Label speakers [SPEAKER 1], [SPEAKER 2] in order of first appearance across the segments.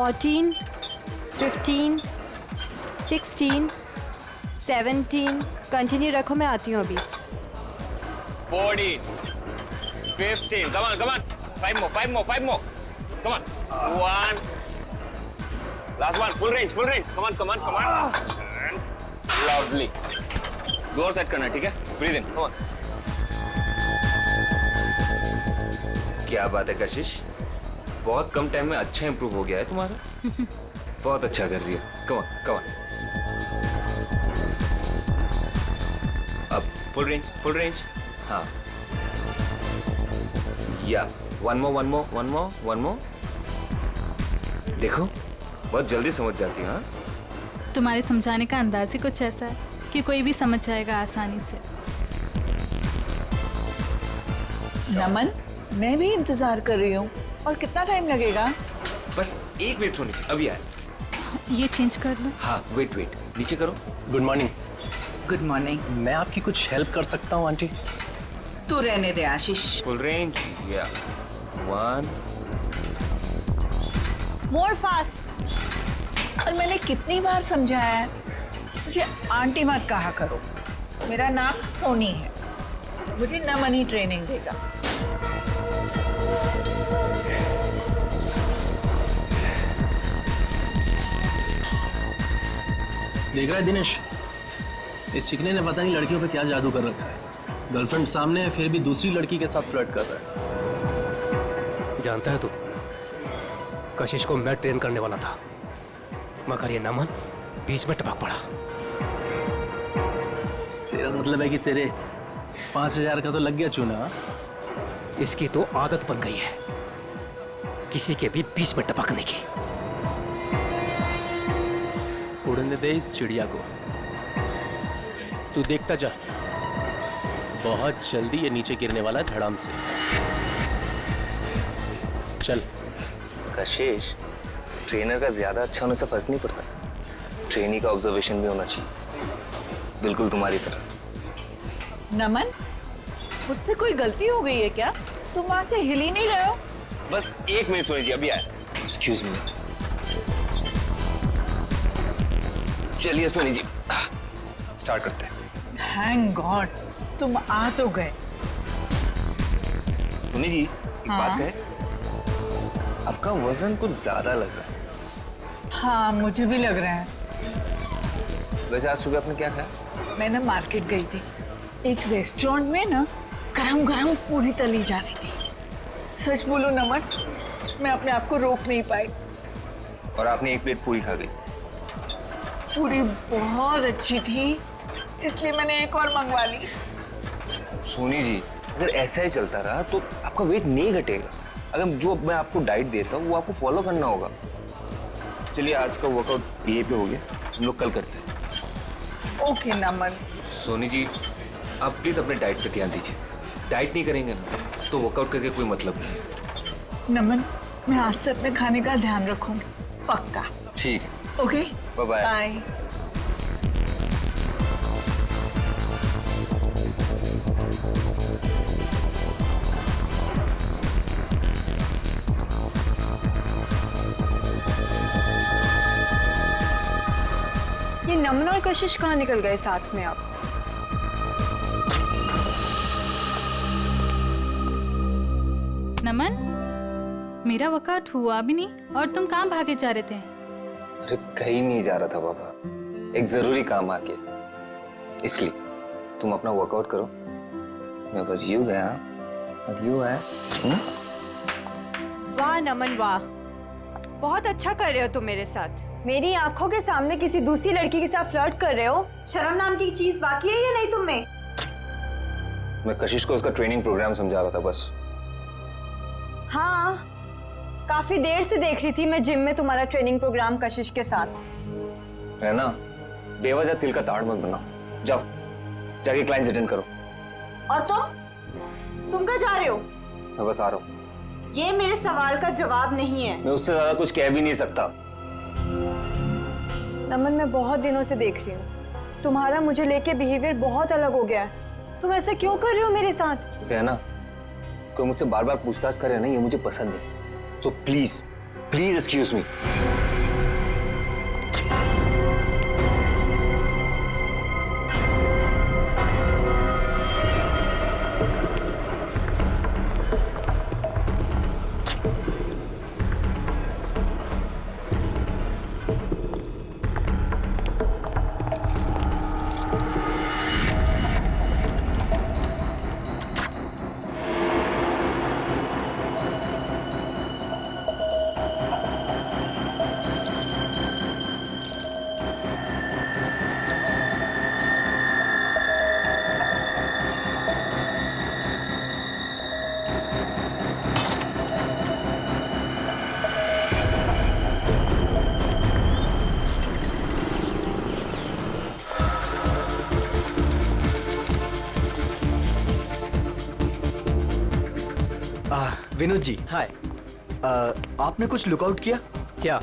[SPEAKER 1] 14, 15, 16, 17. Continue रखो, मैं आती हूँ अभी.
[SPEAKER 2] 14, 15. Come on, come on. 5 more, 5 more, 5 more. Come on. 1. Last one. Full range, full range. Come on, come on, come on. And lovely. Door set करना, ठीक है? Breathe in. Come on. क्या बात है कशिश? बहुत कम टाइम में अच्छा इंप्रूव हो गया है तुम्हारा. बहुत अच्छा कर रही हो. Come on, come on. अब full range. हाँ. Yeah. One more. देखो, बहुत जल्दी समझ जाती है. हाँ?
[SPEAKER 3] तुम्हारे समझाने का अंदाज ही कुछ ऐसा है कि कोई भी समझ जाएगा आसानी से.
[SPEAKER 4] नमन, मैं भी इंतजार कर रही हूँ. और कितना टाइम लगेगा?
[SPEAKER 2] बस 1 मिनट होनी चाहिए. अभी आए.
[SPEAKER 3] ये चेंज कर लो.
[SPEAKER 2] हाँ, वेट. नीचे करो.
[SPEAKER 5] Good morning.
[SPEAKER 4] Good morning.
[SPEAKER 5] मैं आपकी कुछ हेल्प कर सकता हूँ आंटी?
[SPEAKER 4] तू रहने दे आशीष.
[SPEAKER 2] Full range. या 1.
[SPEAKER 4] मोर फास्ट. और मैंने कितनी बार समझाया है, मुझे आंटी मत कहा करो. मेरा नाम सोनी है. मुझे नमन ही ट्रेनिंग देगा.
[SPEAKER 5] देख रहा है दिनेश, इस चिकने ने पता नहीं लड़कियों पे क्या जादू कर रखा है. गर्लफ्रेंड सामने है, फिर भी दूसरी लड़की के साथ फ्लर्ट कर रहा है.
[SPEAKER 6] जानता है तू, कशिश को मैं ट्रेन करने वाला था, मगर ये नमन बीच में टपक पड़ा.
[SPEAKER 5] तेरा मतलब है कि तेरे 5000 का तो लग गया चूना.
[SPEAKER 6] इसकी तो आदत बन गई है किसी के भी बीच में टपकने की.
[SPEAKER 5] उड़ने दे इस चिड़िया को.
[SPEAKER 6] तू देखता जा,
[SPEAKER 5] बहुत जल्दी ये नीचे गिरने वाला है धड़ाम से. चल.
[SPEAKER 2] कशिश, ट्रेनर का ज्यादा अच्छा होने से फर्क नहीं पड़ता. ट्रेनी का ऑब्जर्वेशन भी होना चाहिए, बिल्कुल तुम्हारी तरह.
[SPEAKER 4] नमन, मुझसे कोई गलती हो गई है क्या? तुम वहां से हिल ही नहीं रहे हो.
[SPEAKER 2] बस 1 मिनट सोनी जी, अभी आए. Excuse me. चलिए सोनी जी, स्टार्ट करते हैं.
[SPEAKER 4] थैंक गॉड, तुम आ तो गए.
[SPEAKER 2] सोनी जी, एक बात कहे, आपका वजन कुछ ज्यादा लग रहा है.
[SPEAKER 4] हाँ, मुझे भी लग रहा है.
[SPEAKER 2] वैसे आज सुबह आपने क्या खाया?
[SPEAKER 4] मैं ना मार्केट गई थी. एक रेस्टोरेंट में ना गरम गरम पूरी तली जा रही थी. सच बोलो नमन, मैं अपने आप को रोक नहीं पाई.
[SPEAKER 2] और आपने 1 प्लेट पूरी खा गई.
[SPEAKER 4] पूरी बहुत अच्छी थी, इसलिए मैंने एक और मंगवा ली.
[SPEAKER 2] सोनी जी, अगर ऐसा ही चलता रहा तो आपका वेट नहीं घटेगा. अगर जो मैं आपको डाइट देता हूँ वो आपको फॉलो करना होगा. चलिए, आज का वर्कआउट यहीं पे हो गया, हम लोग कल करते हैं.
[SPEAKER 4] ओके नमन.
[SPEAKER 2] सोनी जी, आप प्लीज अपने डाइट पे ध्यान दीजिए. डाइट नहीं करेंगे ना तो वर्कआउट करके कोई मतलब नहीं है.
[SPEAKER 4] नमन, मैं आज से अपने खाने का ध्यान रखूंगी, पक्का.
[SPEAKER 2] ठीक है.
[SPEAKER 4] Okay,
[SPEAKER 2] bye bye.
[SPEAKER 4] बाय.
[SPEAKER 1] ये नमन और कशिश कहाँ निकल गए साथ में? आप
[SPEAKER 3] नमन, मेरा वर्कआउट हुआ भी नहीं और तुम कहाँ भागे जा रहे थे?
[SPEAKER 2] अरे कहीं नहीं जा रहा था बाबा, एक जरूरी काम आ गया, इसलिए. तुम अपना वर्कआउट करो, मैं बस यूं गया. अब यूं है.
[SPEAKER 1] वाह नमन वाह, बहुत अच्छा कर रहे हो तुम मेरे साथ. मेरी आंखों के सामने किसी दूसरी लड़की के साथ फ्लर्ट कर रहे हो. शर्म नाम की चीज बाकी है या नहीं तुम में?
[SPEAKER 2] मैं कशिश को उसका ट्रेनिंग प्रोग्राम समझा रहा था बस.
[SPEAKER 1] हाँ, काफी देर से देख रही थी मैं जिम में तुम्हारा ट्रेनिंग प्रोग्राम कशिश के साथ.
[SPEAKER 2] है ना, बेवजह तिल का ताड़ मत बनाओ. जाओ, जाके क्लाइंट्स अटेंड करो.
[SPEAKER 1] और तुम कहाँ जा रहे हो?
[SPEAKER 2] मैं बस आ रहा हूँ.
[SPEAKER 1] ये मेरे सवाल का जवाब नहीं है.
[SPEAKER 2] मैं उससे ज्यादा कुछ कह भी नहीं सकता.
[SPEAKER 1] नमन, मैं बहुत दिनों से देख रही हूँ, तुम्हारा मुझे लेके बिहेवियर बहुत अलग हो गया है. तुम ऐसा क्यों कर रहे हो मेरे साथ?
[SPEAKER 2] है ना, कोई मुझसे बार बार पूछताछ करे ना, ये मुझे पसंद नहीं. So please please excuse me.
[SPEAKER 7] Vinod ji,
[SPEAKER 6] hi.
[SPEAKER 7] आपने कुछ लुकआउट किया?
[SPEAKER 6] क्या?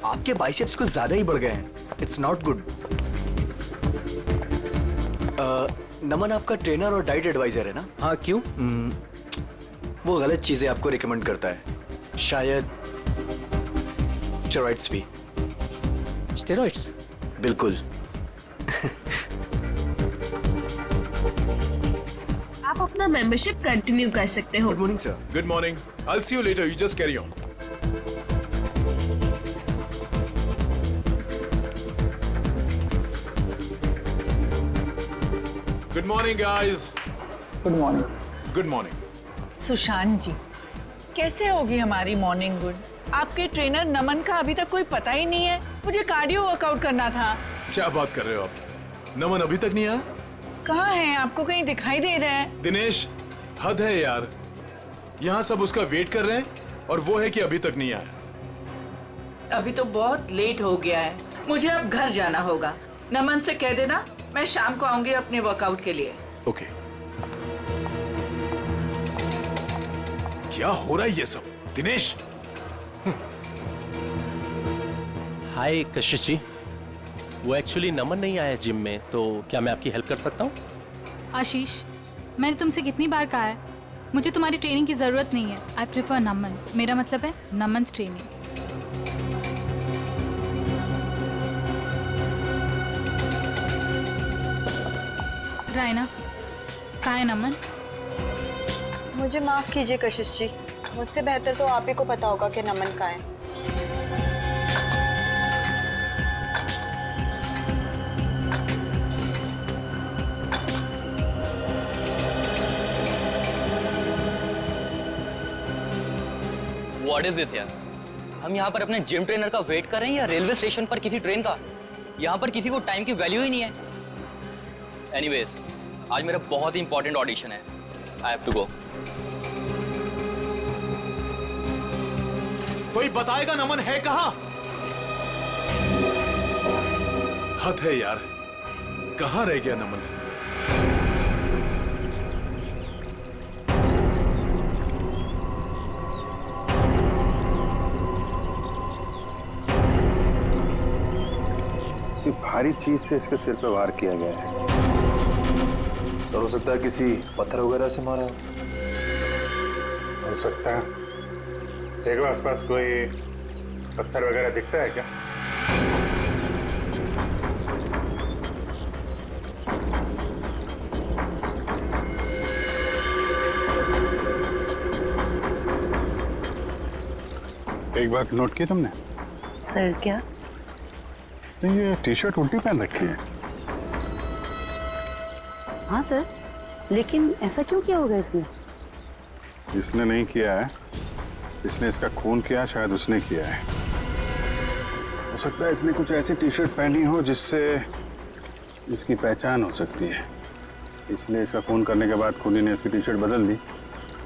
[SPEAKER 7] आपके बाइसेप्स कुछ ज्यादा ही बढ़ गए हैं। It's not good. नमन आपका ट्रेनर और डाइट एडवाइजर है ना?
[SPEAKER 6] हाँ, क्यों?
[SPEAKER 7] वो गलत चीजें आपको रिकमेंड करता है, शायद स्टेरॉइड्स भी।
[SPEAKER 6] स्टेरॉइड्स?
[SPEAKER 7] बिल्कुल।
[SPEAKER 8] आप अपना मेंबरशिप कंटिन्यू कर सकते हो।
[SPEAKER 7] Good morning sir.
[SPEAKER 9] Good morning. I'll see you later. You just carry on. Good morning, guys.
[SPEAKER 4] Good morning.
[SPEAKER 9] Good morning.
[SPEAKER 4] Sushant ji, कैसे होगी हमारी मॉर्निंग गुड? आपके ट्रेनर नमन का अभी तक कोई पता ही नहीं है। मुझे कार्डियो वर्कआउट करना था।
[SPEAKER 9] क्या बात कर रहे हो आप? नमन अभी तक नहीं आया?
[SPEAKER 4] कहाँ है? आपको कहीं दिखाई दे रहा है?
[SPEAKER 9] दिनेश, हद है यार। यहाँ सब उसका वेट कर रहे हैं और वो है कि अभी तक नहीं आया।
[SPEAKER 4] अभी तो बहुत लेट हो गया है। मुझे अब घर जाना होगा। नमन से कह देना मैं शाम को आऊंगी अपने वर्कआउट के लिए।
[SPEAKER 9] ओके। क्या हो रहा है ये सब? दिनेश,
[SPEAKER 6] हाय कशिश जी, वो एक्चुअली नमन नहीं आया जिम में, तो क्या मैं आपकी हेल्प कर सकता हूँ?
[SPEAKER 3] आशीष, मैंने तुमसे कितनी बार कहा है मुझे तुम्हारी ट्रेनिंग की ज़रूरत नहीं है। आई प्रेफर नमन। मेरा मतलब है नमन्स ट्रेनिंग। रायना, कहाँ है नमन?
[SPEAKER 1] मुझे माफ कीजिए कशिश जी, मुझसे बेहतर तो आप ही को पता होगा कि नमन कहाँ है।
[SPEAKER 10] व्हाट इज दिस यार? हम यहाँ पर अपने जिम ट्रेनर का वेट कर रहे हैं या रेलवे स्टेशन पर किसी ट्रेन का? यहाँ पर किसी को टाइम की वैल्यू ही नहीं है। एनीवेज, आज मेरा बहुत ही इंपॉर्टेंट ऑडिशन है। I have to go.
[SPEAKER 9] कोई बताएगा नमन है कहाँ? हद है यार, कहाँ रह गया नमन?
[SPEAKER 11] भारी चीज से इसके सिर पे वार किया गया है।
[SPEAKER 12] सर, हो सकता है किसी पत्थर वगैरह से मारा
[SPEAKER 11] हो सकता है। देखो आसपास कोई पत्थर वगैरह दिखता है क्या? एक बात नोट की तुमने?
[SPEAKER 8] सर क्या?
[SPEAKER 11] तो ये टी शर्ट उल्टी पहन रखी है।
[SPEAKER 8] हाँ सर, लेकिन ऐसा क्यों किया होगा इसने?
[SPEAKER 11] इसने नहीं किया है, इसने इसका खून किया, शायद उसने किया है। हो सकता है इसने कुछ ऐसी टी शर्ट पहनी हो जिससे इसकी पहचान हो सकती है, इसलिए इसका खून करने के बाद खूनी ने इसकी टी शर्ट बदल दी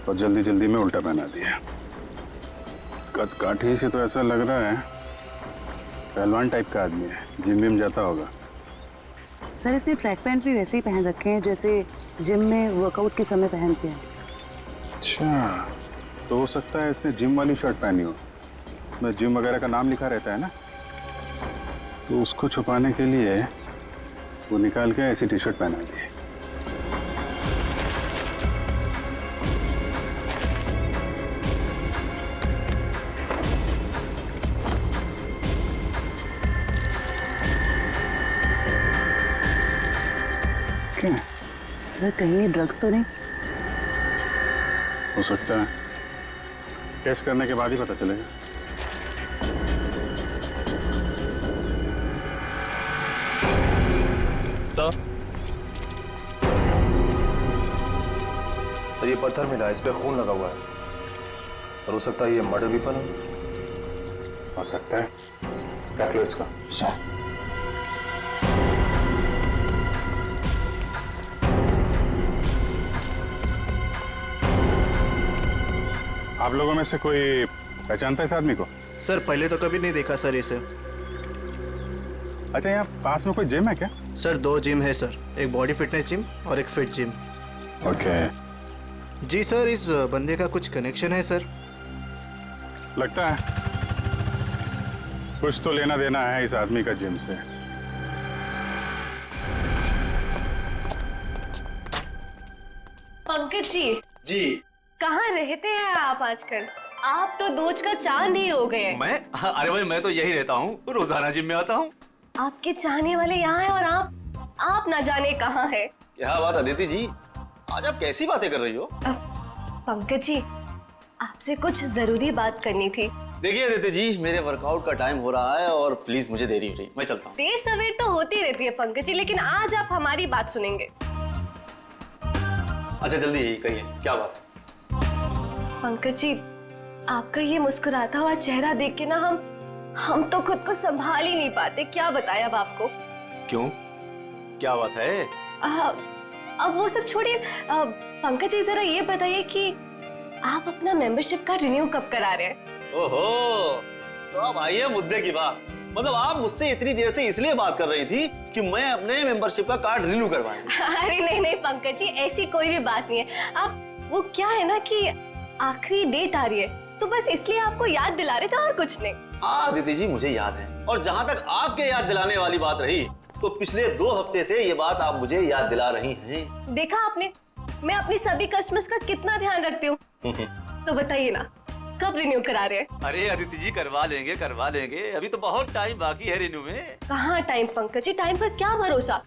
[SPEAKER 11] और जल्दी जल्दी में उल्टा पहना दिया। कद काठी से तो ऐसा लग रहा है पहलवान टाइप का आदमी है, जिम विम जाता होगा।
[SPEAKER 8] सर, इसने ट्रैक पैंट भी वैसे ही पहन रखे हैं जैसे जिम में वर्कआउट के समय पहनते हैं।
[SPEAKER 11] अच्छा, तो हो सकता है इसने जिम वाली शर्ट पहनी हो, उसमें जिम वगैरह का नाम लिखा रहता है ना, तो उसको छुपाने के लिए वो निकाल के ऐसी टी शर्ट पहना दी। रखे हैं?
[SPEAKER 8] सर कहीं ड्रग्स तो नहीं?
[SPEAKER 11] हो सकता है, टेस्ट करने के बाद ही पता चलेगा।
[SPEAKER 12] सर ये पत्थर मिला है, इस पे खून लगा हुआ है। सर हो सकता है ये मर्डर वेपन
[SPEAKER 11] हो सकता है, रख लो इसका। आप लोगों में से कोई पहचानता है इस आदमी को?
[SPEAKER 7] सर पहले तो कभी नहीं देखा सर इसे।
[SPEAKER 11] अच्छा, यहाँ पास में कोई जिम है क्या?
[SPEAKER 7] सर 2 जिम है सर, एक बॉडी फिटनेस जिम और एक फिट जिम।
[SPEAKER 11] ओके।
[SPEAKER 7] जी सर, इस बंदे का कुछ कनेक्शन है सर?
[SPEAKER 11] लगता है कुछ तो लेना देना है इस आदमी का जिम से।
[SPEAKER 13] पंकज जी,
[SPEAKER 14] जी
[SPEAKER 13] कहाँ रहते हैं आप आजकल? आप तो दूज का चांद ही हो गए।
[SPEAKER 14] मैं? अरे भाई मैं तो यही रहता हूँ, रोजाना जिम में आता हूँ।
[SPEAKER 13] आपके चाहने वाले यहाँ हैं और आप ना जाने कहाँ है।
[SPEAKER 14] क्या बात अदिति जी, आज आप कैसी बातें कर रही हो?
[SPEAKER 13] पंकज जी, आपसे कुछ जरूरी बात करनी थी।
[SPEAKER 14] देखिए अदिति जी, मेरे वर्कआउट का टाइम हो रहा है और प्लीज मुझे देरी हो रही, मैं चलता हूँ।
[SPEAKER 13] देर सवेर तो होती रहती है पंकज जी, लेकिन आज आप हमारी बात सुनेंगे।
[SPEAKER 14] अच्छा जल्दी यही कहिए, क्या बात?
[SPEAKER 13] पंकज जी, आपका ये मुस्कुराता हुआ चेहरा देख के ना हम तो खुद को संभाल ही नहीं पाते। क्या बताएं अब आपको।
[SPEAKER 14] क्यों, क्या बात है?
[SPEAKER 13] अब वो सब छोड़िए, पंकज जी जरा ये बताइए कि आप अपना मेंबरशिप कार्ड रिन्यू कब करा रहे हैं?
[SPEAKER 14] ओहो, तो अब आइए मुद्दे की बात। मतलब आप मुझसे इतनी देर से इसलिए बात कर रही थी कि मैं अपने मेंबरशिप का कार्ड रिन्यू करवाऊं।
[SPEAKER 13] अरे नहीं पंकज जी, ऐसी कोई भी बात नहीं है। आप वो क्या है ना कि आखिरी डेट आ रही है, तो बस इसलिए आपको याद दिला रहे थे और कुछ नहीं।
[SPEAKER 14] दीदी जी मुझे याद है, और जहाँ तक आपके याद दिलाने वाली बात रही, तो पिछले 2 हफ्ते से ये बात आप मुझे याद दिला रही हैं।
[SPEAKER 13] देखा आपने, मैं अपनी सभी कस्टमर्स का कितना ध्यान रखती हूँ। तो बताइए ना, कब रिन्यू करा रहे हैं?
[SPEAKER 14] अरे अदिति जी करवा लेंगे, अभी तो बहुत टाइम बाकी है रिन्यू में।
[SPEAKER 13] कहाँ टाइम पंकज जी, टाइम पर क्या भरोसा।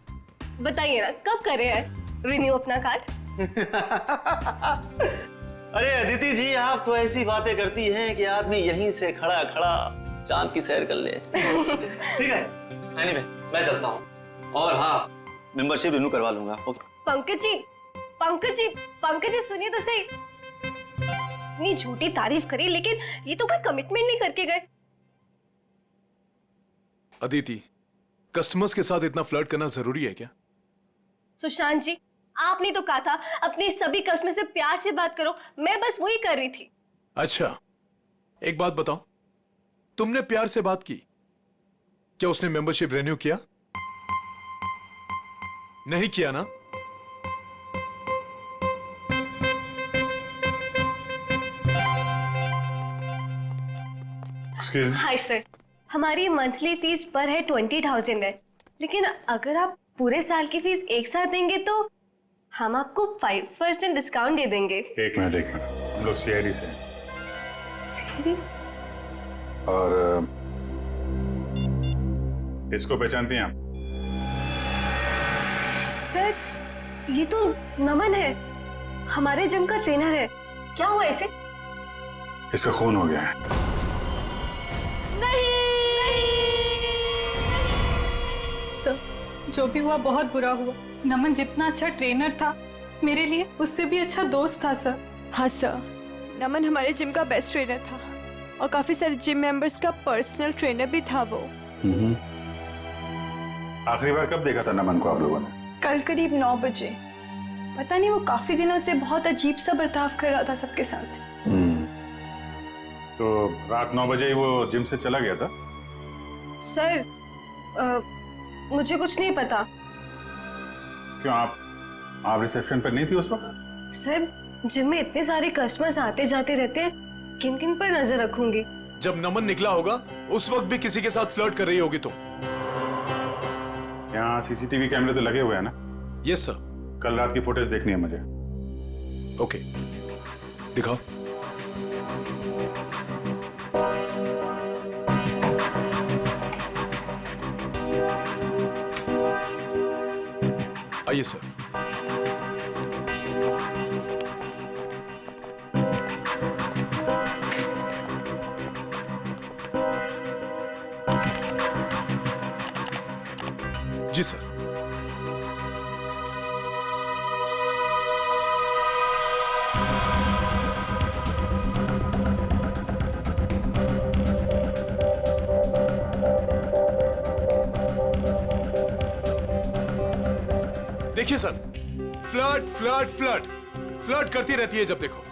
[SPEAKER 13] बताइए ना, कब कर रहे हैं रिन्यू अपना कार्ड?
[SPEAKER 14] अरे अदिति जी, आप तो ऐसी बातें करती हैं कि आदमी यहीं से खड़ा खड़ा चांद की सैर कर ले। ठीक है, मैं चलता हूँ, और हाँ मेंबरशिप रिन्यू करवा लूंगा। ओके।
[SPEAKER 13] पंकज जी सुनिए तो सही। इतनी झूठी तारीफ करी, लेकिन ये तो कोई कमिटमेंट नहीं करके गए।
[SPEAKER 9] अदिति, कस्टमर्स के साथ इतना फ्लर्ट करना जरूरी है क्या?
[SPEAKER 13] सुशांत जी, आपने तो कहा था अपने सभी कस्टमर से प्यार से बात करो, मैं बस वही कर रही थी।
[SPEAKER 9] अच्छा, एक बात बताओ, तुमने प्यार से बात की, क्या उसने मेंबरशिप रिन्यू किया? नहीं किया ना?
[SPEAKER 13] हाय सर, हमारी मंथली फीस पर है 20,000 है, लेकिन अगर आप पूरे साल की फीस एक साथ देंगे तो हम आपको 5% डिस्काउंट दे देंगे।
[SPEAKER 11] एक मिनट, हम लोग सीआईडी से।
[SPEAKER 13] सीआईडी?
[SPEAKER 11] और इसको पहचानती हैं आप?
[SPEAKER 13] सर, ये तो नमन है, हमारे जिम का ट्रेनर है। क्या हुआ इसे?
[SPEAKER 11] इसका खून हो गया है।
[SPEAKER 13] नहीं।
[SPEAKER 3] सर, जो भी हुआ बहुत बुरा हुआ। नमन जितना अच्छा ट्रेनर था, मेरे लिए उससे भी अच्छा दोस्त था सर।
[SPEAKER 1] हाँ सर, नमन हमारे जिम का बेस्ट ट्रेनर था और काफी सारे जिम मेंबर्स का पर्सनल ट्रेनर भी था वो।
[SPEAKER 11] आखिरी बार कब देखा था नमन को आप लोगों ने?
[SPEAKER 1] कल करीब 9 बजे। पता नहीं, वो काफी दिनों से बहुत अजीब सा बर्ताव कर रहा था सबके साथ।
[SPEAKER 11] तो रात 9 बजे ही वो जिम से चला गया था?
[SPEAKER 13] सर, मुझे कुछ नहीं पता।
[SPEAKER 11] क्यों, आप रिसेप्शन पर नहीं थी उस वक्त?
[SPEAKER 13] सर, जिम में इतने सारे कस्टमर्स आते जाते रहते हैं, किन किन पर नजर रखूंगी।
[SPEAKER 9] जब नमन निकला होगा उस वक्त भी किसी के साथ फ्लर्ट कर रही होगी तुम।
[SPEAKER 11] यहाँ सीसीटीवी कैमरे तो लगे हुए हैं ना?
[SPEAKER 9] Yes sir.
[SPEAKER 11] कल रात की फुटेज देखनी है मुझे।
[SPEAKER 9] ओके, दिखाओ। आइए सर। जी सर। देखिए sir, flirt flirt flirt flirt करती रहती है जब देखो।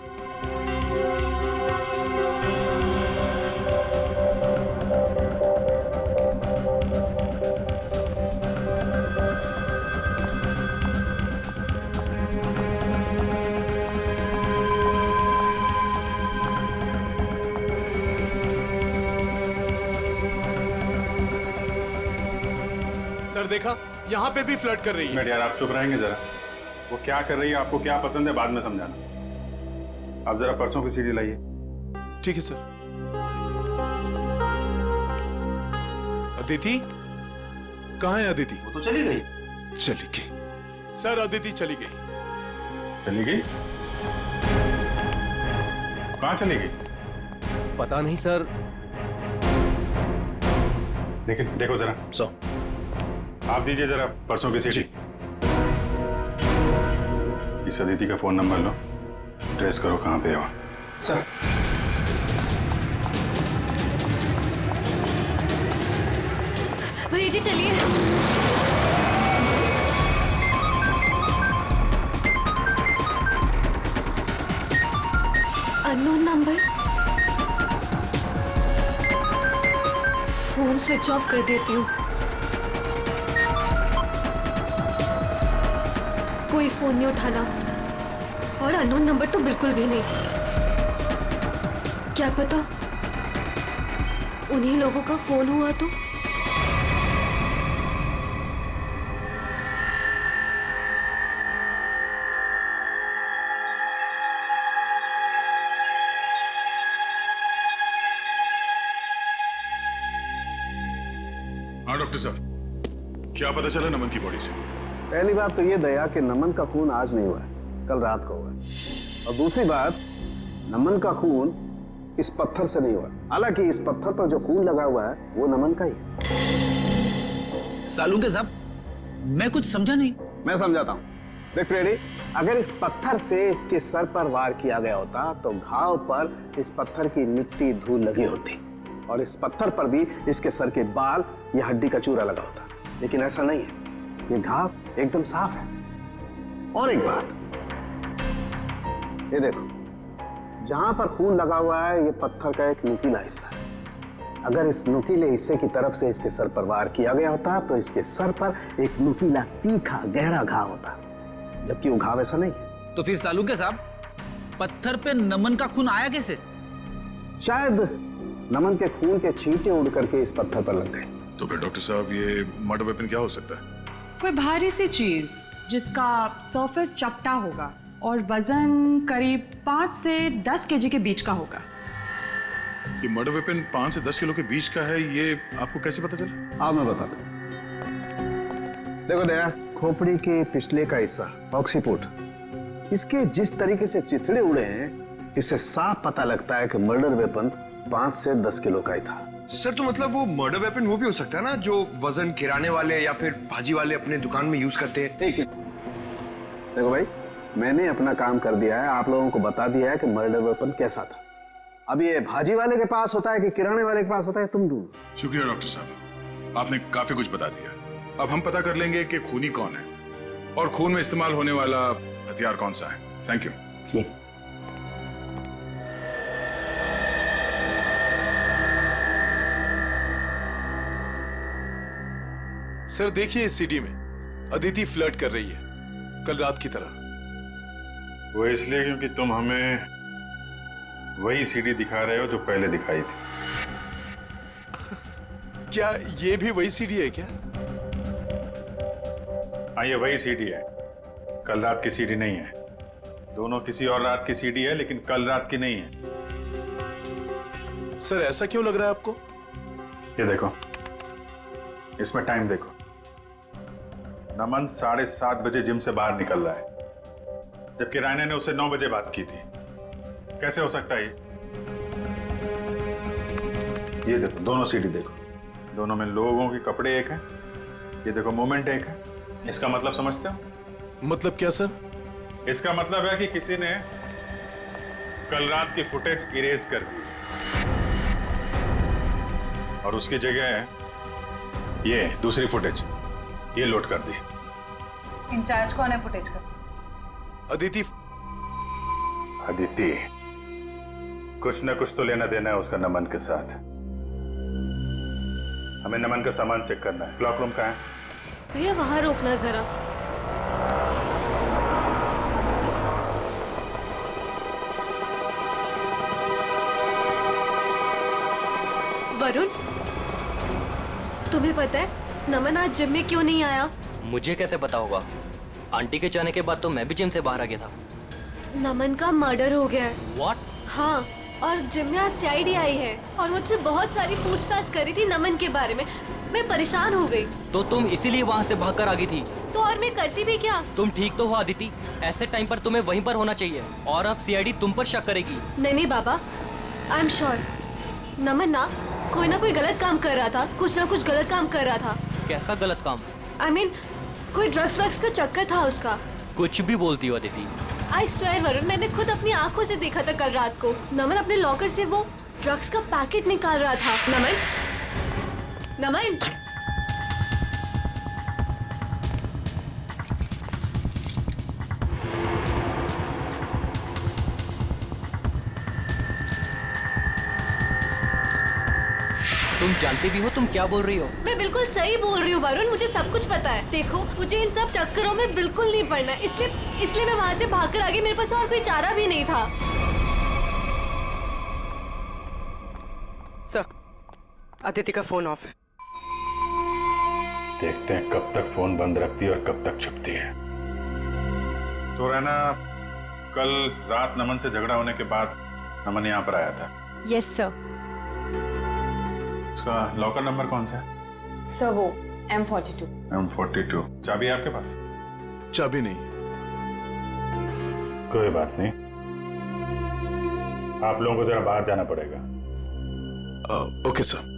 [SPEAKER 9] सर देखा, यहाँ पे भी फ्लर्ट कर रही है।
[SPEAKER 11] यार आप चुप रहेंगे जरा? वो क्या कर रही है, आपको क्या पसंद है, बाद में समझाना। आप जरा परसों की सीडी लाइए।
[SPEAKER 9] ठीक है सर। अदिति कहाँ है? अदिति
[SPEAKER 14] वो तो चली गई।
[SPEAKER 9] चली गई सर, अदिति चली गई।
[SPEAKER 11] चली गई? कहाँ चली गई?
[SPEAKER 6] पता नहीं सर।
[SPEAKER 11] लेकिन देखो जरा।
[SPEAKER 6] सो
[SPEAKER 11] आप दीजिए जरा परसों की सीडी। इस अदिति का फोन नंबर लो, ट्रेस करो कहाँ पे है वो।
[SPEAKER 14] सर
[SPEAKER 13] भैया जी चलिए। Unknown number. Phone switch off कर देती हूँ। कोई फोन नहीं उठाना और अननोन नंबर तो बिल्कुल भी नहीं। क्या पता उन्हीं लोगों का फोन हुआ तो।
[SPEAKER 9] हाँ डॉक्टर साहब, क्या पता चला नमन की बॉडी से?
[SPEAKER 15] पहली बात तो ये दया कि नमन का खून आज नहीं हुआ है, कल रात को हुआ है। और दूसरी बात, नमन का खून इस पत्थर से नहीं हुआ। हालांकि इस पत्थर पर जो खून लगा हुआ है वो नमन का ही है।
[SPEAKER 14] सालूके साहब, मैं कुछ समझा नहीं।
[SPEAKER 15] मैं समझाता हूँ। देख फ्रेडी, अगर इस पत्थर से इसके सर पर वार किया गया होता तो घाव पर इस पत्थर की मिट्टी धूल लगी होती और इस पत्थर पर भी इसके सर के बाल या हड्डी का चूरा लगा होता। लेकिन ऐसा नहीं है, ये घाव एकदम साफ है। और एक बात, ये देखो, जहां पर खून लगा हुआ है ये पत्थर का एक नुकीला हिस्सा है। अगर इस नुकीले हिस्से की तरफ से इसके सर पर वार किया गया होता तो इसके सर पर एक नुकीला तीखा गहरा घाव होता, जबकि वो घाव ऐसा नहीं है।
[SPEAKER 14] तो फिर सालूके साहब, पत्थर पे नमन का खून आया कैसे?
[SPEAKER 15] शायद नमन के खून के छींटे उड़ करके इस पत्थर पर लग गए।
[SPEAKER 9] तो फिर डॉक्टर साहब, ये मर्डर वेपन क्या हो सकता है?
[SPEAKER 1] कोई भारी सी चीज जिसका सरफेस चपटा होगा और वजन करीब 5 से 10 केजी के बीच का होगा।
[SPEAKER 9] ये मर्डर वेपन 5 से 10 किलो के बीच का है, ये आपको कैसे पता चला?
[SPEAKER 15] हाँ मैं बताता हूँ। देखो दया, खोपड़ी के पिछले का हिस्सा ऑक्सीपुट, इसके जिस तरीके से चिथड़े उड़े हैं, इससे साफ पता लगता है कि मर्डर वेपन 5 से 10 किलो का ही था।
[SPEAKER 16] सर तो मतलब वो मर्डर वेपन वो भी हो सकता है ना, जो वजन गिराने वाले या फिर भाजी वाले अपने दुकान में यूज करते हैं।
[SPEAKER 15] ठीक है, देखो भाई, मैंने अपना काम कर दिया है, आप लोगों को बता दिया है कि मर्डर वेपन कैसा था। अब ये भाजी वाले के पास होता है कि किराने वाले के पास होता है, तुम ढूंढो।
[SPEAKER 9] शुक्रिया डॉक्टर साहब, आपने काफी कुछ बता दिया। अब हम पता कर लेंगे कि खूनी कौन है और खून में इस्तेमाल होने वाला हथियार कौन सा है। Thank you. सर देखिए, इस सीडी में अदिति फ्लर्ट कर रही है कल रात की तरह।
[SPEAKER 11] वो इसलिए क्योंकि तुम हमें वही सीडी दिखा रहे हो जो पहले दिखाई थी।
[SPEAKER 9] क्या ये भी वही सीडी है क्या?
[SPEAKER 11] हाँ, ये वही सीडी है, कल रात की सीडी नहीं है। दोनों किसी और रात की सीडी है, लेकिन कल रात की नहीं है।
[SPEAKER 9] सर ऐसा क्यों लग रहा है आपको?
[SPEAKER 11] ये देखो, इसमें टाइम देखो। नमन 7:30 बजे जिम से बाहर निकल रहा है, जबकि रायना ने उससे 9 बजे बात की थी। कैसे हो सकता है ये देखो, दोनों सीडी देखो, दोनों में लोगों के कपड़े एक हैं,
[SPEAKER 9] ये देखो मोमेंट एक है, इसका मतलब समझते हो?
[SPEAKER 5] मतलब क्या सर?
[SPEAKER 9] इसका मतलब है कि किसी ने कल रात की फुटेज इरेज कर दी और उसकी जगह ये दूसरी फुटेज ये लोड कर दी।
[SPEAKER 1] इंचार्ज कौन है फुटेज का?
[SPEAKER 5] अदिति।
[SPEAKER 9] अदिति, कुछ न कुछ तो लेना देना है उसका नमन के साथ। हमें नमन का सामान चेक करना है। क्लॉक रूम कहाँ है?
[SPEAKER 13] भैया वहां रोकना जरा। वरुण, तुम्हें पता है नमन आज जिम में क्यों नहीं आया?
[SPEAKER 10] मुझे कैसे पता होगा? आंटी के जाने के बाद तो मैं भी जिम से बाहर आ गया था।
[SPEAKER 13] नमन का मर्डर हो गया है।
[SPEAKER 10] What?
[SPEAKER 13] हाँ, और जिम में आज सीआईडी आई है और मुझसे बहुत सारी पूछताछ करी थी नमन के बारे में। मैं परेशान हो गई।
[SPEAKER 10] तो तुम इसीलिए वहाँ से भागकर आ गई थी?
[SPEAKER 13] तो और मैं करती भी क्या?
[SPEAKER 10] तुम ठीक तो हो आदिति, ऐसे टाइम पर तुम्हें वहीं पर होना चाहिए और अब सीआईडी तुम पर शक करेगी।
[SPEAKER 13] नहीं बाबा, आई एम श्योर नमन ना कोई गलत काम कर रहा था, कुछ ना कुछ गलत काम कर रहा था।
[SPEAKER 10] कैसा गलत काम?
[SPEAKER 13] I mean, कोई ड्रग्स वग्स का चक्कर था उसका।
[SPEAKER 10] कुछ भी बोलती हो अदिति।
[SPEAKER 13] आई स्वेयर वरुण, मैंने खुद अपनी आंखों से देखा था कल रात को। नमन अपने लॉकर से वो ड्रग्स का पैकेट निकाल रहा था। नमन
[SPEAKER 10] तुम जानती भी हो तुम क्या बोल रही हो?
[SPEAKER 13] मैं बिल्कुल सही बोल रही हूँ वरुण, मुझे सब कुछ पता है। देखो, मुझे इन सब चक्करों में बिल्कुल नहीं पड़ना, इसलिए मैं वहाँ से भागकर आ गई। मेरे पास और कोई चारा भी नहीं था।
[SPEAKER 17] सर, अदिति का फोन ऑफ है।
[SPEAKER 9] देखते हैं कब तक फोन बंद रखती है और कब तक छुपती है। तो रहना, कल रात नमन से झगड़ा होने के बाद नमन यहाँ पर आया था।
[SPEAKER 1] Yes sir.
[SPEAKER 9] उसका लॉकर नंबर कौन सा है?
[SPEAKER 1] सर वो M42।
[SPEAKER 9] M42। चाबी है आपके पास?
[SPEAKER 5] चाबी नहीं।
[SPEAKER 9] कोई बात नहीं, आप लोगों को जरा बाहर जाना पड़ेगा।
[SPEAKER 5] Okay sir.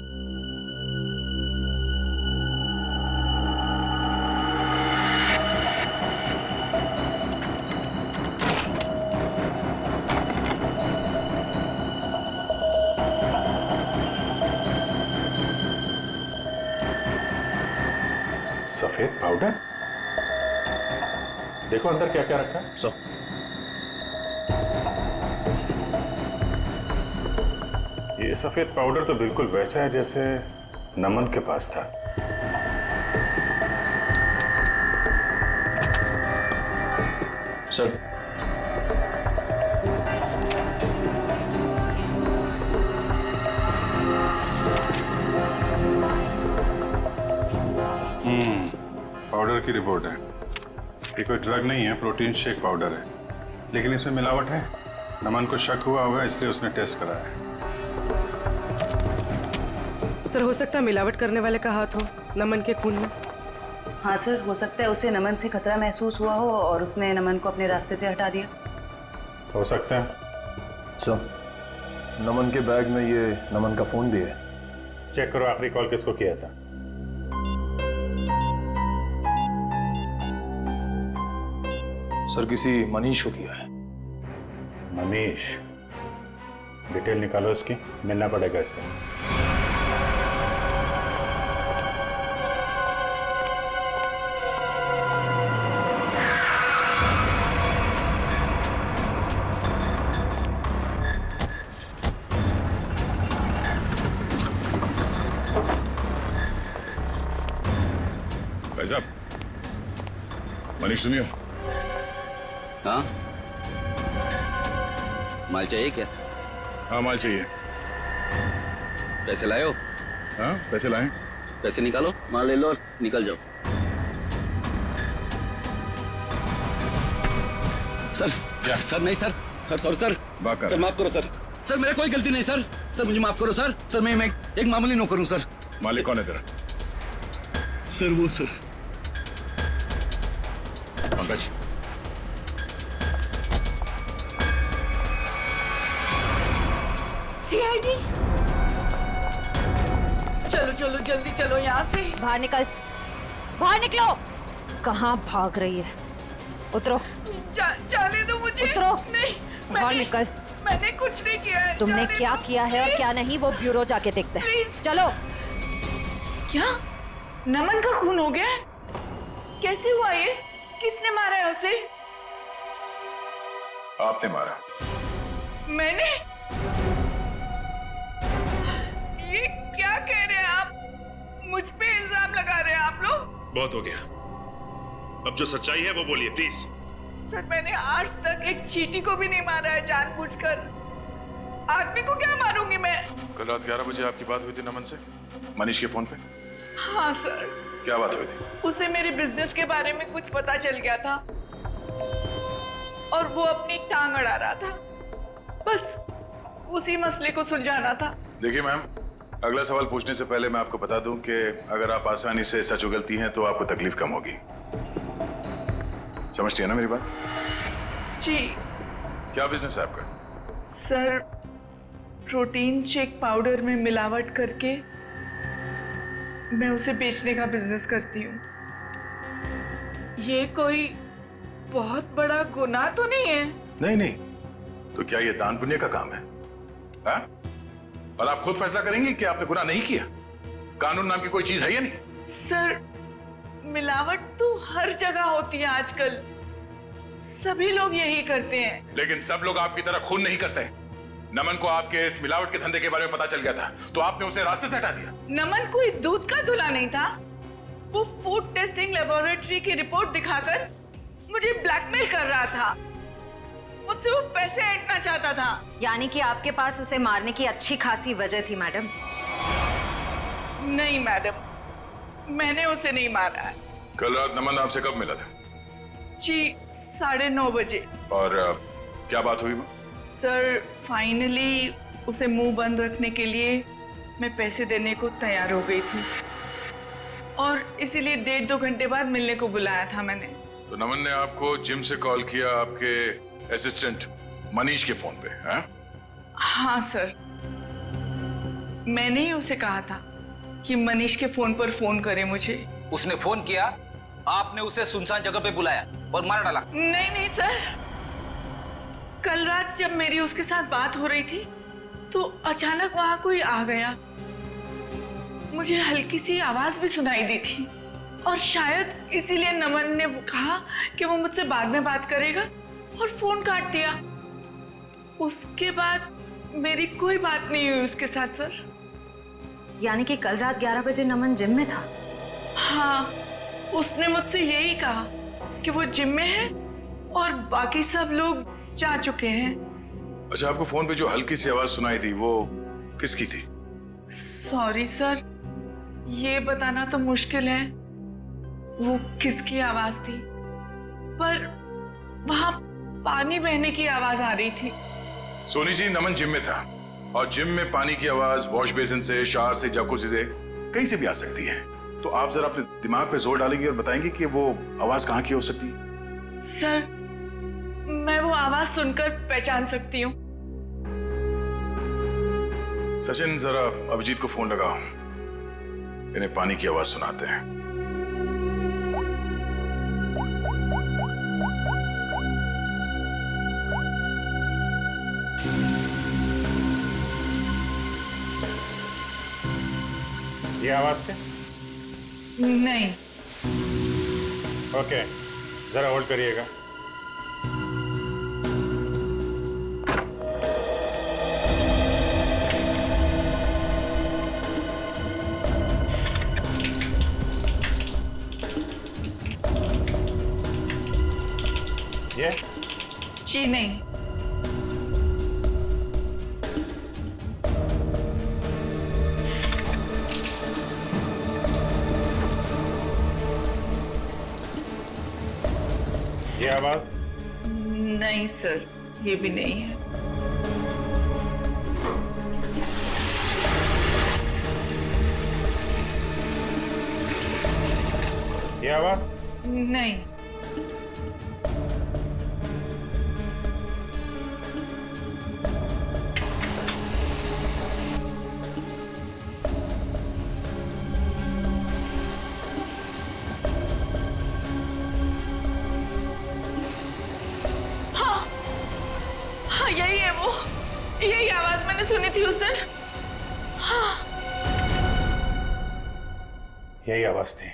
[SPEAKER 9] सफेद पाउडर? देखो अंदर क्या क्या रखा है।
[SPEAKER 5] सर,
[SPEAKER 9] ये सफेद पाउडर तो बिल्कुल वैसा है जैसे नमन के पास था।
[SPEAKER 5] सर,
[SPEAKER 9] पाउडर की रिपोर्ट है। ये कोई ड्रग नहीं है, प्रोटीन शेक पाउडर है, लेकिन इसमें मिलावट है। नमन को शक हुआ होगा इसलिए उसने टेस्ट कराया।
[SPEAKER 17] सर, हो सकता है मिलावट करने वाले का हाथ हो नमन के खून में।
[SPEAKER 8] हाँ सर, हो सकता है उसे नमन से खतरा महसूस हुआ हो और उसने नमन को अपने रास्ते से हटा दिया।
[SPEAKER 9] हो सकता है।
[SPEAKER 12] सर, नमन के बैग में ये नमन का फोन भी है।
[SPEAKER 9] चेक करो आखिरी कॉल किसको किया था।
[SPEAKER 12] सर, किसी मनीष को किया है।
[SPEAKER 9] मनीष? डिटेल निकालो इसकी, मिलना पड़ेगा इससे। भाई साहब, मनीष सुनियो।
[SPEAKER 18] हाँ, माल चाहिए क्या?
[SPEAKER 9] हाँ, माल चाहिए।
[SPEAKER 18] पैसे लाए हो?
[SPEAKER 9] हाँ, पैसे लाए।
[SPEAKER 18] पैसे निकालो, माल ले लो और निकल जाओ। सर नहीं सर, सॉरी सर, माफ करो सर, मेरा कोई गलती नहीं सर, मुझे माफ करो सर, मैं एक मामूली नौकर हूँ सर।
[SPEAKER 9] मालिक कौन है तेरा?
[SPEAKER 18] सर वो सर
[SPEAKER 9] पंकज।
[SPEAKER 4] सीआईडी, चलो जल्दी चलो यहाँ से।
[SPEAKER 1] बाहर निकल।
[SPEAKER 19] बाहर निकलो। कहाँ भाग रही है? उतरो।
[SPEAKER 4] जाने दो मुझे।
[SPEAKER 19] उतरो।
[SPEAKER 4] नहीं,
[SPEAKER 19] बाहर निकल।
[SPEAKER 4] मैंने कुछ नहीं किया है।
[SPEAKER 19] तुमने
[SPEAKER 4] जाने
[SPEAKER 19] क्या
[SPEAKER 4] दो।
[SPEAKER 19] किया है और क्या नहीं वो ब्यूरो जाके देखते हैं। चलो।
[SPEAKER 4] क्या नमन का खून हो गया है? कैसे हुआ ये? किसने मारा है उसे?
[SPEAKER 9] आपने मारा।
[SPEAKER 4] मैंने? ये क्या कह रहे हैं आप? मुझ पे इल्जाम लगा रहे हैं आप लोग?
[SPEAKER 9] बहुत हो गया, अब जो सच्चाई है वो बोलिए प्लीज।
[SPEAKER 4] सर मैंने आज तक एक चींटी को भी नहीं मारा है जानबूझकर। आदमी को क्या मारूंगी मैं?
[SPEAKER 9] कल रात 11 बजे आपकी बात हुई थी नमन से, मनीष के फोन पे?
[SPEAKER 4] हाँ सर।
[SPEAKER 9] क्या बात हुई थी?
[SPEAKER 4] उसे मेरे बिजनेस के बारे में कुछ पता चल गया था और वो अपनी टांग अड़ा रहा था। बस उसी मसले को सुलझाना था।
[SPEAKER 9] देखिए मैम, अगला सवाल पूछने से पहले मैं आपको बता दूं कि अगर आप आसानी से सच उगलती हैं तो आपको तकलीफ कम होगी। समझती है ना मेरी बात?
[SPEAKER 4] जी।
[SPEAKER 9] क्या बिजनेस है आपका?
[SPEAKER 4] सर प्रोटीन शेक पाउडर में मिलावट करके मैं उसे बेचने का बिजनेस करती हूँ। ये कोई बहुत बड़ा गुनाह तो नहीं है?
[SPEAKER 9] नहीं नहीं, तो क्या ये दान पुण्य का काम है? हा? और आप खुद फैसला करेंगे कि आपने गुनाह नहीं किया? कानून नाम की कोई चीज है या नहीं?
[SPEAKER 4] सर मिलावट तो हर जगह होती है आजकल, सभी लोग यही करते हैं।
[SPEAKER 9] लेकिन सब लोग आपकी तरह खून नहीं करते। नमन को आपके इस मिलावट के धंधे के बारे में पता चल गया था तो आपने उसे रास्ते से हटा दिया।
[SPEAKER 4] नमन कोई दूध का दूल्हा नहीं था। वो फूड टेस्टिंग लेबोरेटरी की रिपोर्ट दिखाकर मुझे ब्लैकमेल कर रहा था। मुझसे वो पैसे ऐंठना चाहता था।
[SPEAKER 19] यानी कि आपके पास उसे मारने की अच्छी खासी वजह थी मैडम?
[SPEAKER 4] नहीं मैडम, मैंने उसे नहीं मारा है।
[SPEAKER 9] कल रात नमन आपसे कब मिला था?
[SPEAKER 4] जी 9:30 बजे।
[SPEAKER 9] और क्या बात हुई?
[SPEAKER 4] सर फाइनली उसे मुंह बंद रखने के लिए मैं पैसे देने को तैयार हो गई थी और इसीलिए 1.5-2 घंटे बाद मिलने को बुलाया था मैंने।
[SPEAKER 9] तो नमन ने आपको जिम से कॉल किया आपके असिस्टेंट मनीष के फोन पे? हैं?
[SPEAKER 4] हाँ सर, मैंने ही उसे कहा था कि मनीष के फोन पर फोन करे मुझे।
[SPEAKER 10] उसने फोन किया, आपने उसे सुनसान जगह पे बुलाया और मार डाला?
[SPEAKER 4] नहीं नहीं सर, कल रात जब मेरी उसके साथ बात हो रही थी तो अचानक वहां कोई आ गया। मुझे हल्की सी आवाज भी सुनाई दी थी और शायद इसीलिए नमन ने कहा कि वो मुझसे बाद में बात करेगा और फोन काट दिया। उसके बाद मेरी कोई बात नहीं हुई उसके साथ सर।
[SPEAKER 19] यानी कि कल रात 11 बजे नमन जिम में था?
[SPEAKER 4] हाँ, उसने मुझसे यही कहा कि वो जिम में है और बाकी सब लोग जा चुके हैं।
[SPEAKER 9] अच्छा, आपको फोन पे जो हल्की सी आवाज सुनाई दी वो किसकी थी?
[SPEAKER 4] सॉरी सर, ये बताना तो मुश्किल है वो किसकी आवाज थी, पर वहां पानी बहने की आवाज आ रही थी।
[SPEAKER 9] सोनी जी, नमन जिम में था और जिम में पानी की आवाज वॉश बेसिन से, शावर से, जकूज़ी से कहीं से भी आ सकती है। तो आप जरा अपने दिमाग पे जोर डालेंगे और बताएंगे कि वो आवाज कहाँ की हो सकती है?
[SPEAKER 4] सर मैं वो आवाज सुनकर पहचान सकती हूँ।
[SPEAKER 9] सचिन, जरा अभिजीत को फोन लगाओ, इन्हें पानी की आवाज सुनाते हैं।
[SPEAKER 11] ये आवाज थे?
[SPEAKER 4] नहीं।
[SPEAKER 11] ओके, जरा होल्ड करिएगा। ये?
[SPEAKER 4] जी नहीं।
[SPEAKER 11] ये आवाज?
[SPEAKER 4] नहीं सर, ये भी नहीं है।
[SPEAKER 11] ये आवाज?
[SPEAKER 4] नहीं। हाँ यही है वो, यही आवाज मैंने सुनी थी उस दिन। हाँ
[SPEAKER 9] यही आवाज थी,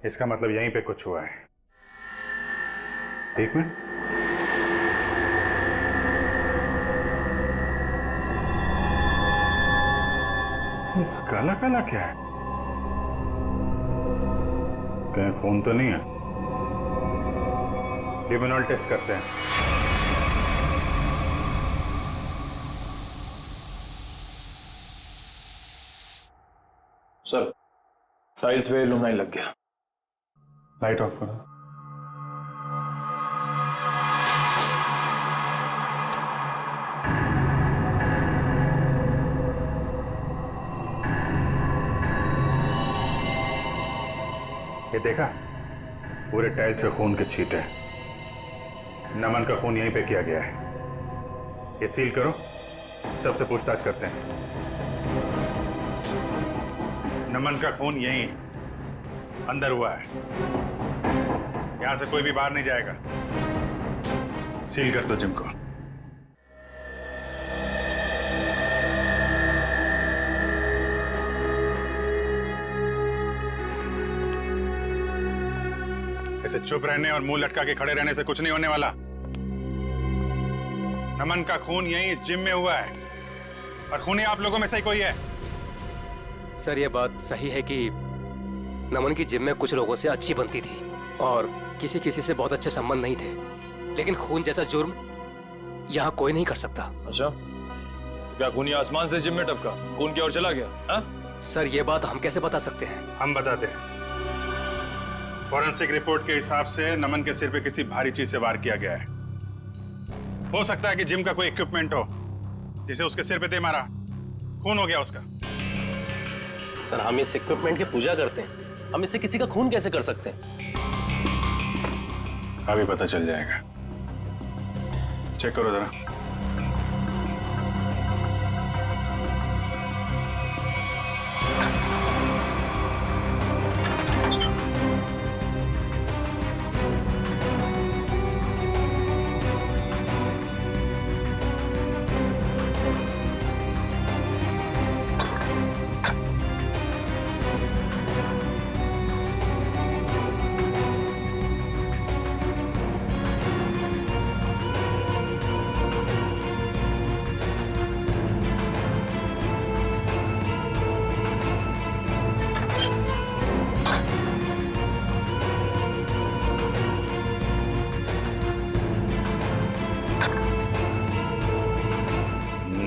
[SPEAKER 9] इसका मतलब यहीं पे कुछ हुआ है। एक मिनट, काला काला क्या है? कहीं खून तो नहीं है? लिमिनॉल टेस्ट करते हैं।
[SPEAKER 12] सर टाइल्स पे लुमनाइन लग गया।
[SPEAKER 9] लाइट ऑफ करो। ये देखा, पूरे टाइल्स पे खून के छींटे। नमन का खून यहीं पे किया गया है। ये सील करो, सबसे पूछताछ करते हैं। नमन का खून यहीं अंदर हुआ है, यहां से कोई भी बाहर नहीं जाएगा। सील कर दो जिम को। ऐसे चुप रहने और मुंह लटका के खड़े रहने से कुछ नहीं होने वाला। नमन का खून यहीं इस जिम में हुआ है, और खूनी आप लोगों में से ही कोई है।
[SPEAKER 6] सर ये बात सही है कि नमन की जिम में कुछ लोगों से अच्छी बनती थी और किसी किसी से बहुत अच्छे संबंध नहीं थे, लेकिन खून जैसा जुर्म यहाँ कोई नहीं कर सकता।
[SPEAKER 12] अच्छा, तो क्या खूनी आसमान से जिम में टपका, खून की ओर चला गया? हा?
[SPEAKER 6] सर ये बात हम कैसे बता सकते हैं?
[SPEAKER 9] हम बताते हैं। फॉरेंसिक रिपोर्ट के हिसाब से नमन के सिर पे किसी भारी चीज से वार किया गया है। हो सकता है कि जिम का कोई इक्विपमेंट हो जिसे उसके सिर पे दे मारा, खून हो गया उसका।
[SPEAKER 5] सर हम इस इक्विपमेंट की पूजा करते हैं, हम इससे किसी का खून कैसे कर सकते हैं?
[SPEAKER 9] अभी पता चल जाएगा। चेक करो जरा।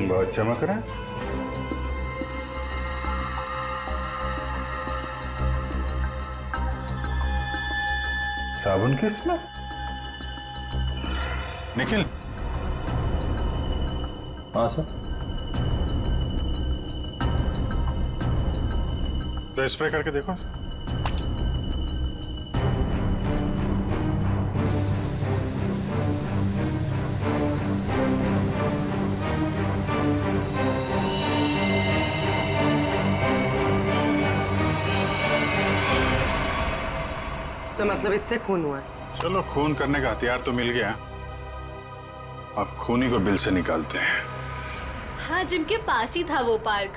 [SPEAKER 9] बहुत चमक रहा है। साबुन किस में? निखिल।
[SPEAKER 12] हाँ सर।
[SPEAKER 9] तो स्प्रे करके देखो।
[SPEAKER 17] मतलब इससे खून हुआ है।
[SPEAKER 9] चलो खून करने का हथियार तो मिल गया, अब खूनी को बिल से निकालते हैं।
[SPEAKER 13] हाँ जिम के पास ही था वो पार्क।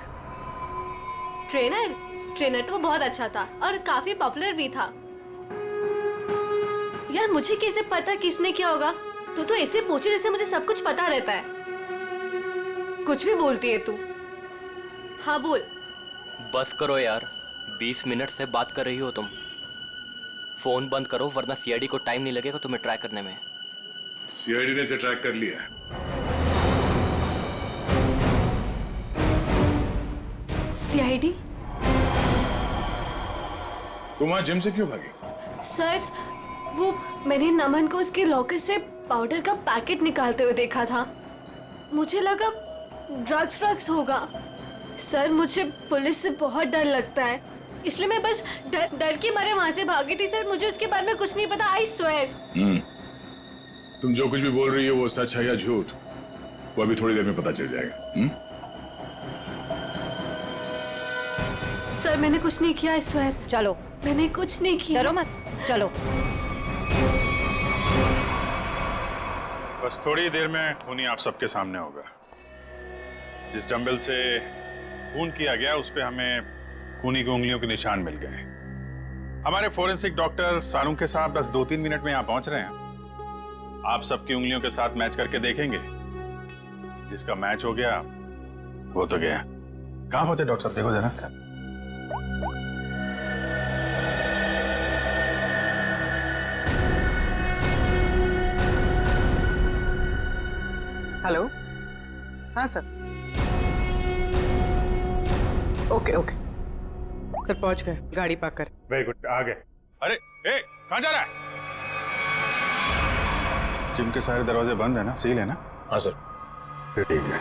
[SPEAKER 13] ट्रेनर तो बहुत अच्छा था और काफी पॉपुलर भी था। यार मुझे कैसे पता किसने क्या होगा? तू तो ऐसे पूछे जैसे मुझे सब कुछ पता रहता है। कुछ भी बोलती है तू। हाँ बोल।
[SPEAKER 10] बस करो यार, 20 मिनट से बात कर रही हो तुम। फोन बंद करो वरना सीआईडी को टाइम नहीं लगेगा तुम्हें ट्रैक करने में।
[SPEAKER 9] सीआईडी ने इसे ट्रैक कर लिया है।
[SPEAKER 13] सीआईडी?
[SPEAKER 9] तुम वहां जिम से क्यों भागी?
[SPEAKER 13] सर वो मैंने नमन को उसके लॉकर से पाउडर का पैकेट निकालते हुए देखा था। मुझे लगा ड्रग्स होगा। सर मुझे पुलिस से बहुत डर लगता है, इसलिए मैं बस डर के मारे वहां से भागी थी। सर मुझे उसके बारे में कुछ नहीं पता, आई स्वेयर।
[SPEAKER 9] तुम जो कुछ भी बोल रही हो वो सच है या झूठ, वो अभी थोड़ी देर में पता चल जाएगा।
[SPEAKER 13] सर मैंने कुछ नहीं किया, आई स्वेयर।
[SPEAKER 19] चलो,
[SPEAKER 13] मैंने कुछ नहीं किया।
[SPEAKER 19] डरो मत, चलो।
[SPEAKER 9] बस थोड़ी देर में खूनी आप सबके सामने होगा। जिस डंबल से खून किया गया उस पे हमें खूनी की उंगलियों के निशान मिल गए। हमारे फोरेंसिक डॉक्टर सारुंग के साथ बस 2-3 मिनट में यहाँ पहुंच रहे हैं। आप सबकी उंगलियों के साथ मैच करके देखेंगे। जिसका मैच हो गया वो तो गया। कहाँ पहुंचे डॉक्टर साहब, देखो जरा। Sir
[SPEAKER 17] hello. हाँ सर। ओके ओके सर, पहुंच गए, गाड़ी पार्क कर।
[SPEAKER 9] वेरी गुड, आ गए। अरे ए, कहाँ जा रहा है? जिम के सारे दरवाजे बंद है ना, सील है ना?
[SPEAKER 12] हाँ सर।
[SPEAKER 9] फिर ठीक है।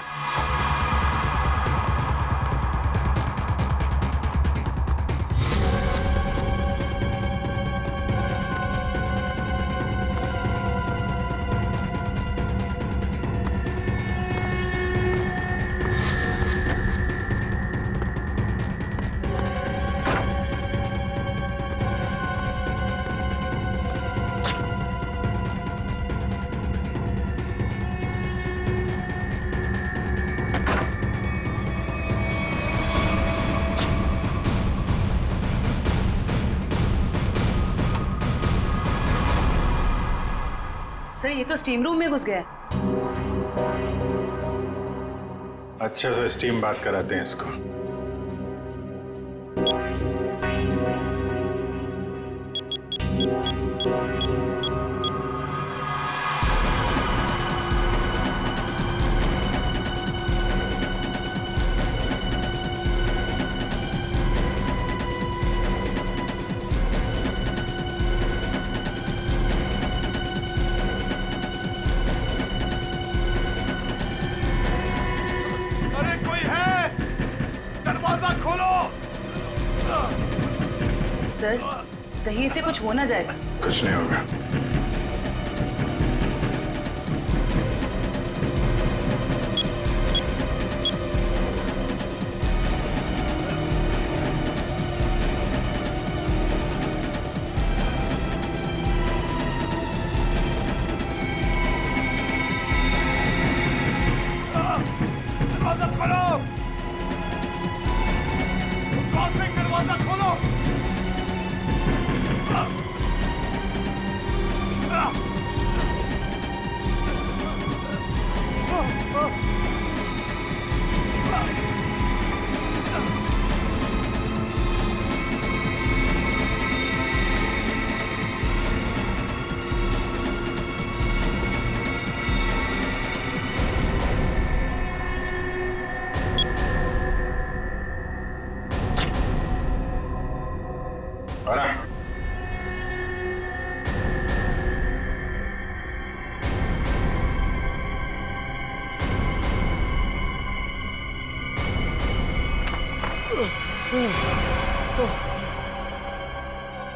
[SPEAKER 8] सर ये तो स्टीम रूम में घुस गया।
[SPEAKER 9] अच्छा से स्टीम बात कराते हैं इसको।
[SPEAKER 8] सर कहीं से कुछ हो ना जाए।
[SPEAKER 9] कुछ नहीं होगा।
[SPEAKER 20] दरवाजा खोलो, दरवाजा खोलो।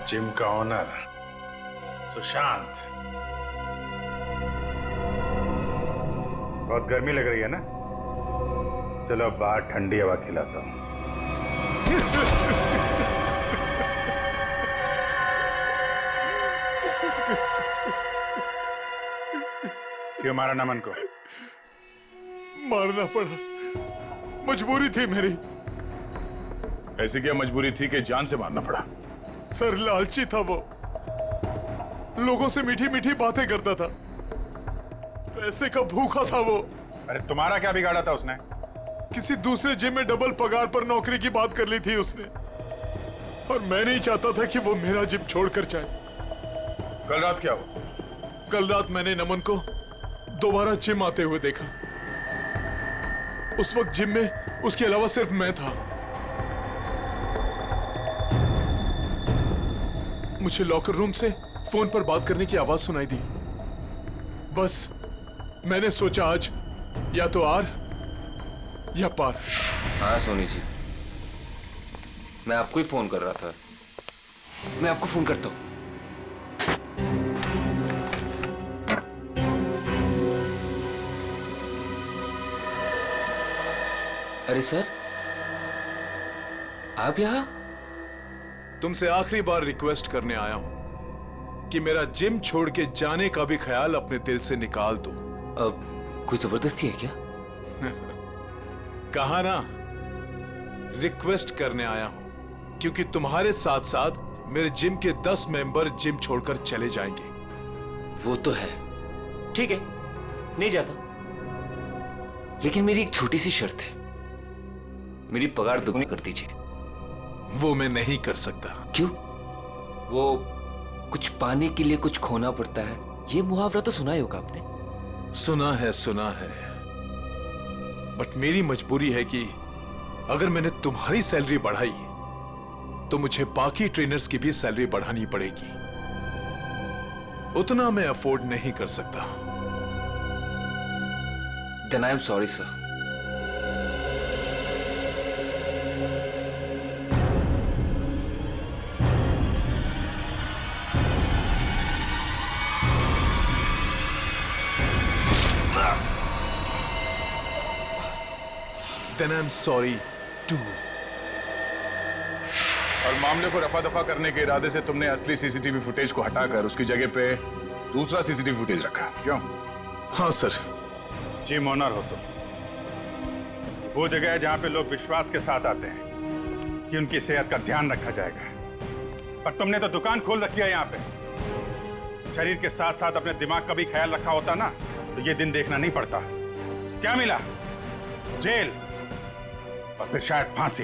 [SPEAKER 20] जिम का ओनर सुशांत, बहुत गर्मी लग रही है ना? चलो अब बाहर ठंडी हवा खिलाता हूं। क्यों मारा नमन को?
[SPEAKER 9] मारना पड़ा, मजबूरी थी मेरी। ऐसी क्या मजबूरी थी कि जान से मारना पड़ा?
[SPEAKER 20] सर लालची था वो, लोगों से मीठी मीठी बातें करता था, पैसे का भूखा था वो।
[SPEAKER 9] अरे तुम्हारा क्या बिगाड़ा था उसने?
[SPEAKER 20] किसी दूसरे जिम में डबल पगार पर नौकरी की बात कर ली थी उसने, और मैं नहीं चाहता था कि वो मेरा जिम छोड़कर जाए।
[SPEAKER 9] कल रात क्या हुआ?
[SPEAKER 20] कल रात मैंने नमन को दोबारा जिम आते हुए देखा। उस वक्त जिम में उसके अलावा सिर्फ मैं था। मुझे लॉकर रूम से फोन पर बात करने की आवाज सुनाई दी। बस मैंने सोचा आज या तो आर या पार।
[SPEAKER 6] हाँ सोनी जी, मैं आपको ही फोन कर रहा था। मैं आपको फोन करता हूँ। अरे सर, आप यहाँ?
[SPEAKER 20] तुमसे आखिरी बार रिक्वेस्ट करने आया हूं कि मेरा जिम छोड़ के जाने का भी ख्याल अपने दिल से निकाल दो।
[SPEAKER 6] कोई जबरदस्ती है क्या?
[SPEAKER 20] कहा ना, रिक्वेस्ट करने आया हूं, क्योंकि तुम्हारे साथ साथ मेरे जिम के 10 मेंबर जिम छोड़कर चले जाएंगे।
[SPEAKER 6] वो तो है, ठीक है, नहीं जाता, लेकिन मेरी एक छोटी सी शर्त है, मेरी पगार दुगनी कर दीजिए।
[SPEAKER 20] वो मैं नहीं कर सकता।
[SPEAKER 6] क्यों? वो कुछ पाने के लिए कुछ खोना पड़ता है, ये मुहावरा तो सुना ही होगा आपने।
[SPEAKER 20] सुना है, बट मेरी मजबूरी है कि अगर मैंने तुम्हारी सैलरी बढ़ाई तो मुझे बाकी ट्रेनर्स की भी सैलरी बढ़ानी पड़ेगी। उतना मैं अफोर्ड नहीं कर सकता।
[SPEAKER 6] Then I am sorry, sir.
[SPEAKER 20] Then I'm sorry too.
[SPEAKER 9] और मामले को रफा दफा करने के इरादे से तुमने असली सीसीटीवी फुटेज को हटाकर उसकी जगह पे दूसरा सीसीटीवी फुटेज रखा, क्यों?
[SPEAKER 20] हाँ सर।
[SPEAKER 11] जिम ओनर हो तुम। वो जगह है जहां पे लोग विश्वास के साथ आते हैं कि उनकी सेहत का ध्यान रखा जाएगा, पर तुमने तो दुकान खोल रखी है यहाँ पे। शरीर के साथ साथ अपने दिमाग का भी ख्याल रखा होता ना, तो ये दिन देखना नहीं पड़ता। क्या मिला? जेल और फिर शायद फांसी।